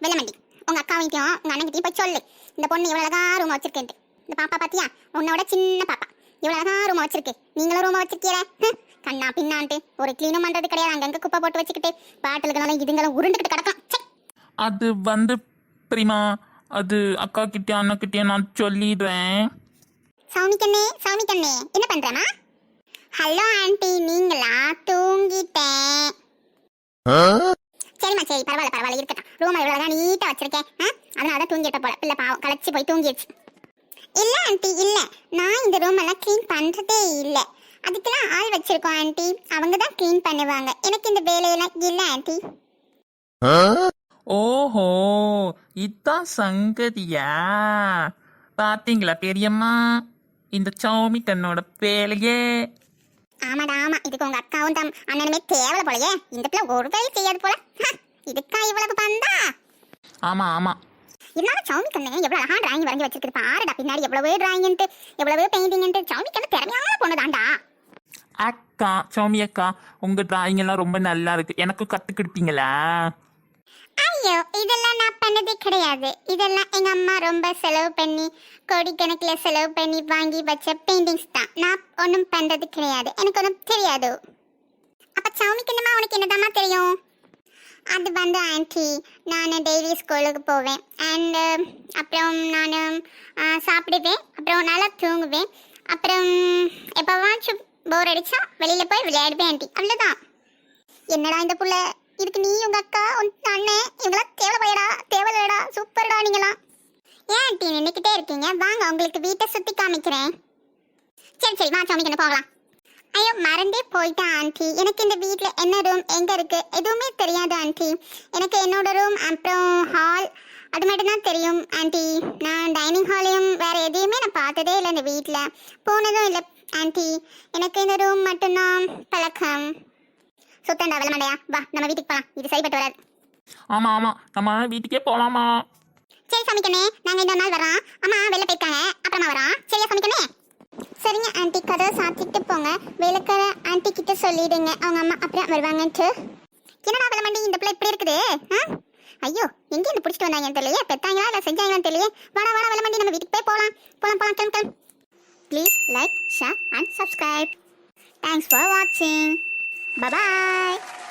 வெள்ளமண்டி, உங்க அக்காவையும் உங்க அண்ணன்கிட்டயும் போய் சொல்லு, இந்த பொண்ணு இவ்வளவு அழகா ரூம் வச்சிருக்கேன்ட்டு. இந்த பாப்பா பாத்தியா, உன்னோட சின்ன பாப்பா இவ்வளவு அழகா ரூம் வச்சிருக்கு, நீங்களும் ரூம் வச்சிருக்கீல, கண்ணா பின்னான்ட்டு ஒரு கிளீனும் பண்றது கிடையாது. அங்கங்க குப்பை போட்டு வச்சுக்கிட்டு பாட்டிலுக்கெல்லாம் இதுங்களும் உருண்டுகிட்டு கிடக்கும். அது வந்து பிரிமா, அது அக்கா கிட்டே அண்ணா கிட்டே நான் சொல்லிடுறேன். சாமி கண்ணே என்ன பண்றமா? ஹலோ ஆண்டி, நீங்களா? தூங்கிட்டேன். சரிம்மா சரி, பரவாயில்ல இருக்கட்டும். ரூம் இவ்வளவு நீட்டா வச்சிருக்கேன், அதனாலதான் தூங்கிட்ட போல. பிள்ளை பாவம் களைச்சு போய் தூங்கிடுச்சு. இல்ல ஆண்டி இல்ல, நான் இந்த ரூம் எல்லாம் கிளீன் பண்றதே இல்ல. அதுக்கெல்லாம் ஆள் வச்சிருக்கோம் ஆண்டி, அவங்க தான் கிளீன் பண்ணுவாங்க. எனக்கு இந்த வேலையெல்லாம் இல்ல ஆண்டி. ஓஹோ, இதான் சங்கதியா? பாத்தீங்களா பெரியம்மா, இந்த சௌமி கண்ணோட வேலையே. ஆமாடா ஆமா, இதுக்கு உங்க அக்காவும் தம் அண்ணனுமே தேவலை போலயே. இந்த பிள்ளை ஒரு வேலை செய்யாது போல. இதுக்கா இவ்வளவு பந்தா? ஆமா ஆமா, இருந்தாலும் சௌமி கண்ணு எவ்வளவு அழகா டிராயிங் வரைஞ்சி வச்சிருக்கு பாருடா. பின்னாடி எவ்வளவு டிராயிங்ட்டு, எவ்வளவு பெயிண்டிங்ட்டு. சௌமி கண்ணு திறமையான பொண்ணுதான்டா. அக்கா சௌமி அக்கா, உங்க டிராயிங் எல்லாம் ரொம்ப நல்லா இருக்கு, எனக்கும் கத்துக்கிடுப்பீங்களா? ஐயோ, இதெல்லாம் நான் பண்ணதே கிடையாது. இதெல்லாம் எங்க அம்மா ரொம்ப செலவு பண்ணி, கோடிக்கணக்கில் செலவு பண்ணி வாங்கி வச்ச பெயிண்டிங்ஸ் தான். நான் ஒன்றும் பண்றது கிடையாது, எனக்கு ஒன்றும் தெரியாது. அப்ப சௌமி கண்ணம்மா உனக்கு என்னதாம்மா தெரியும்? அது வந்து ஆன்டி, நான் டெய்லி ஸ்கூலுக்கு போவேன். அண்டு அப்புறம் நான் சாப்பிடுவேன், அப்புறம் நல்லா தூங்குவேன், அப்புறம் எப்போவாச்சும் போர் அடிச்சா வெளியில் போய் விளையாடுவேன் ஆன்டி, அவ்வளோதான். என்னடா இந்த புள்ள, இதுக்கு நீ உங்கள் அக்கா உன் அண்ணன் இவங்களாம் தேவலையடா, சூப்பர்டா நீங்களாம். ஏன் ஆன்டி நின்றுக்கிட்டே இருக்கீங்க? வாங்க உங்களுக்கு வீட்டை சுற்றி காமிக்கிறேன். சரி வா சௌமி கண்ணு போகலாம். ஐயோ மறந்தே போயிட்டேன் ஆண்டி, எனக்கு இந்த வீட்டில் என்ன ரூம் எங்கே இருக்குது எதுவுமே தெரியாது ஆண்டி. எனக்கு என்னோட ரூம் அப்புறம் ஹால் அது மட்டும் தான் தெரியும் ஆண்டி. நான் டைனிங் ஹாலையும் வேறு எதையுமே நான் பார்த்ததே இல்லை, இந்த வீட்டில் போனதும் இல்லை ஆண்டி. எனக்கு இந்த ரூம் மட்டும்தான் பழக்கம். சுத்தண்டா வெள்ளமண்டையா, வா நம்ம வீட்டுக்கு போகலாம், இது சரிப்பட்டு வராது. ஆமா ஆமா, நம்ம வீட்டுக்கே போலாமா? சரி சமைக்கணே, நாங்கள் இன்னொரு நாள் வரோம். அம்மா வெளில போயிருக்காங்க, அப்புறமா வரோம். சரியா சமைக்கணே? சரிங்க ஆண்டி, கதவை சாத்திட்டு போங்க. வேலைக்கார ஆண்டி கிட்ட சொல்லிடுங்க, அவங்க அம்மா அப்புறம் வருவாங்கன்ட்டு. என்னடா வெள்ளமண்டி இந்த பிள்ளை இப்படி இருக்குது? ஐயோ, எங்கே இருந்து பிடிச்சிட்டு வந்தாங்கன்னு தெரியலையே, பெத்தாங்களா இல்லை செஞ்சாங்களான்னு தெரியலையே. வாடா வெள்ளமண்டி, நம்ம வீட்டுக்கு போய் போகலாம் கிளம்பு. Please like, share and subscribe. Thanks for வாட்சிங். Bye-bye.